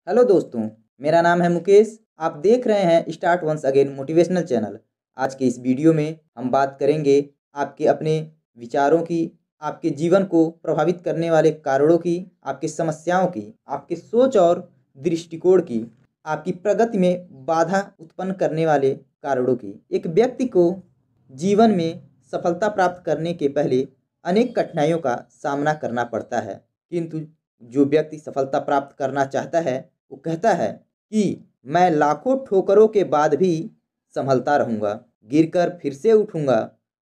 Hello दोस्तों, मेरा नाम है मुकेश। आप देख रहे हैं start once again motivational channel. आज के इस वीडियो में हम बात करेंगे आपके अपने विचारों की, आपके जीवन को प्रभावित करने वाले कारणों की, आपकी समस्याओं की, आपकी सोच और दृष्टिकोण की, आपकी प्रगति में बाधा उत्पन्न करने वाले कारणों की। एक व्यक्ति को जीवन में सफलता प्राप्त करने के पहले अनेक कठिनाइयों का सामना करना पड़ता है, किंतु जो व्यक्ति सफलता प्राप्त करना चाहता है वो कहता है कि मैं लाखों ठोकरों के बाद भी संभलता रहूँगा, गिरकर फिर से उठूँगा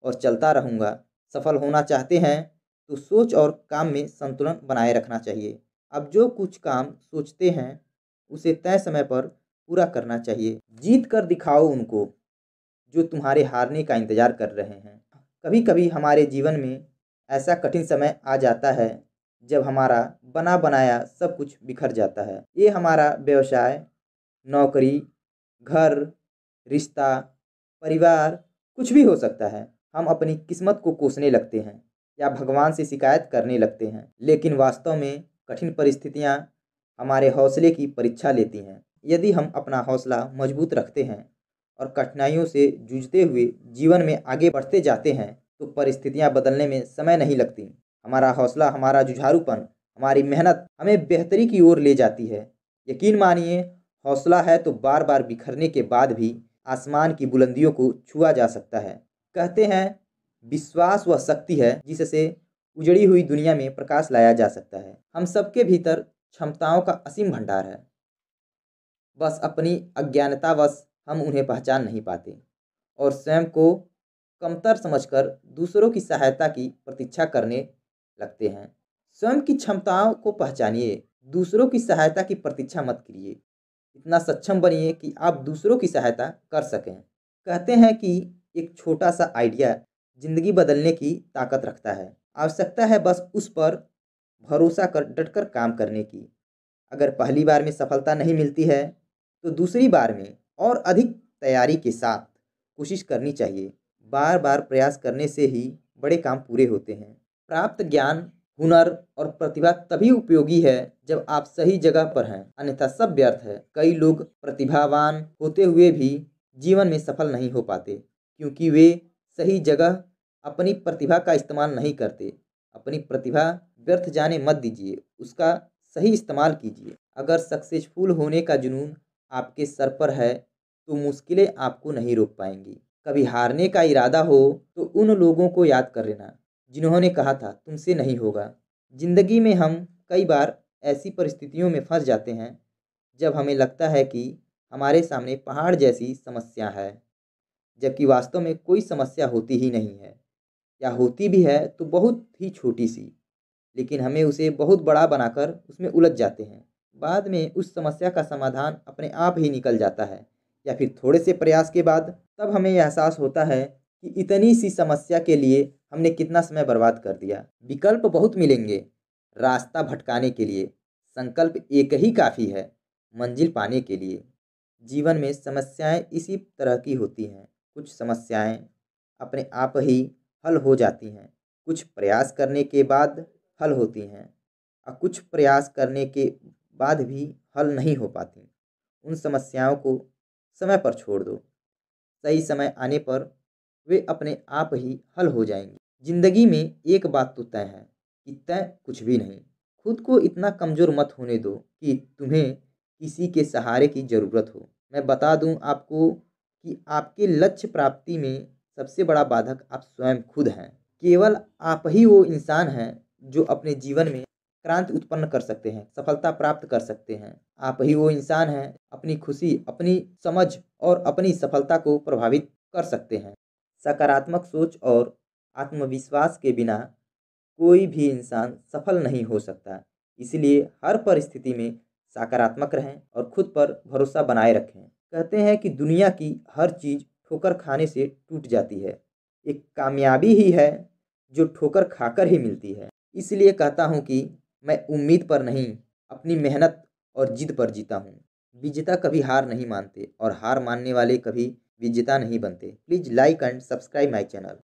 और चलता रहूँगा। सफल होना चाहते हैं तो सोच और काम में संतुलन बनाए रखना चाहिए। अब जो कुछ काम सोचते हैं उसे तय समय पर पूरा करना चाहिए। जीत कर दिखाओ उनको जो तुम्हारे हारने का इंतज़ार कर रहे हैं। कभी कभी हमारे जीवन में ऐसा कठिन समय आ जाता है जब हमारा बना बनाया सब कुछ बिखर जाता है। ये हमारा व्यवसाय, नौकरी, घर, रिश्ता, परिवार, कुछ भी हो सकता है। हम अपनी किस्मत को कोसने लगते हैं या भगवान से शिकायत करने लगते हैं, लेकिन वास्तव में कठिन परिस्थितियाँ हमारे हौसले की परीक्षा लेती हैं। यदि हम अपना हौसला मजबूत रखते हैं और कठिनाइयों से जूझते हुए जीवन में आगे बढ़ते जाते हैं तो परिस्थितियाँ बदलने में समय नहीं लगती। हमारा हौसला, हमारा जुझारूपन, हमारी मेहनत हमें बेहतरी की ओर ले जाती है। यकीन मानिए, हौसला है तो बार बार बिखरने के बाद भी आसमान की बुलंदियों को छुआ जा सकता है। कहते हैं विश्वास वह शक्ति है जिससे उजड़ी हुई दुनिया में प्रकाश लाया जा सकता है। हम सबके भीतर क्षमताओं का असीम भंडार है, बस अपनी अज्ञानतावश हम उन्हें पहचान नहीं पाते और स्वयं को कमतर समझकर दूसरों की सहायता की प्रतीक्षा करने लगते हैं। स्वयं की क्षमताओं को पहचानिए, दूसरों की सहायता की प्रतीक्षा मत कीजिए। इतना सक्षम बनिए कि आप दूसरों की सहायता कर सकें। कहते हैं कि एक छोटा सा आइडिया जिंदगी बदलने की ताकत रखता है। आवश्यकता है बस उस पर भरोसा कर डटकर काम करने की। अगर पहली बार में सफलता नहीं मिलती है तो दूसरी बार में और अधिक तैयारी के साथ कोशिश करनी चाहिए। बार बार प्रयास करने से ही बड़े काम पूरे होते हैं। प्राप्त ज्ञान, हुनर और प्रतिभा तभी उपयोगी है जब आप सही जगह पर हैं, अन्यथा सब व्यर्थ है। कई लोग प्रतिभावान होते हुए भी जीवन में सफल नहीं हो पाते क्योंकि वे सही जगह अपनी प्रतिभा का इस्तेमाल नहीं करते। अपनी प्रतिभा व्यर्थ जाने मत दीजिए, उसका सही इस्तेमाल कीजिए। अगर सक्सेसफुल होने का जुनून आपके सर पर है तो मुश्किलें आपको नहीं रोक पाएंगी। कभी हारने का इरादा हो तो उन लोगों को याद कर लेना जिन्होंने कहा था तुमसे नहीं होगा। जिंदगी में हम कई बार ऐसी परिस्थितियों में फंस जाते हैं जब हमें लगता है कि हमारे सामने पहाड़ जैसी समस्या है, जबकि वास्तव में कोई समस्या होती ही नहीं है, या होती भी है तो बहुत ही छोटी सी। लेकिन हमें उसे बहुत बड़ा बनाकर उसमें उलझ जाते हैं। बाद में उस समस्या का समाधान अपने आप ही निकल जाता है, या फिर थोड़े से प्रयास के बाद तब हमें एहसास होता है कि इतनी सी समस्या के लिए हमने कितना समय बर्बाद कर दिया। विकल्प बहुत मिलेंगे रास्ता भटकाने के लिए, संकल्प एक ही काफ़ी है मंजिल पाने के लिए। जीवन में समस्याएं इसी तरह की होती हैं। कुछ समस्याएं अपने आप ही हल हो जाती हैं, कुछ प्रयास करने के बाद हल होती हैं और कुछ प्रयास करने के बाद भी हल नहीं हो पाती। उन समस्याओं को समय पर छोड़ दो, सही समय आने पर वे अपने आप ही हल हो जाएंगी। जिंदगी में एक बात तो तय है कि तय कुछ भी नहीं। खुद को इतना कमज़ोर मत होने दो कि तुम्हें किसी के सहारे की ज़रूरत हो। मैं बता दूं आपको कि आपके लक्ष्य प्राप्ति में सबसे बड़ा बाधक आप स्वयं खुद हैं। केवल आप ही वो इंसान हैं जो अपने जीवन में क्रांति उत्पन्न कर सकते हैं, सफलता प्राप्त कर सकते हैं। आप ही वो इंसान हैं अपनी खुशी, अपनी समझ और अपनी सफलता को प्रभावित कर सकते हैं। सकारात्मक सोच और आत्मविश्वास के बिना कोई भी इंसान सफल नहीं हो सकता। इसलिए हर परिस्थिति में सकारात्मक रहें और खुद पर भरोसा बनाए रखें। कहते हैं कि दुनिया की हर चीज़ ठोकर खाने से टूट जाती है, एक कामयाबी ही है जो ठोकर खाकर ही मिलती है। इसलिए कहता हूँ कि मैं उम्मीद पर नहीं, अपनी मेहनत और जिद पर जीता हूँ। विजेता कभी हार नहीं मानते और हार मानने वाले कभी विजेता नहीं बनते। Please like and subscribe my channel.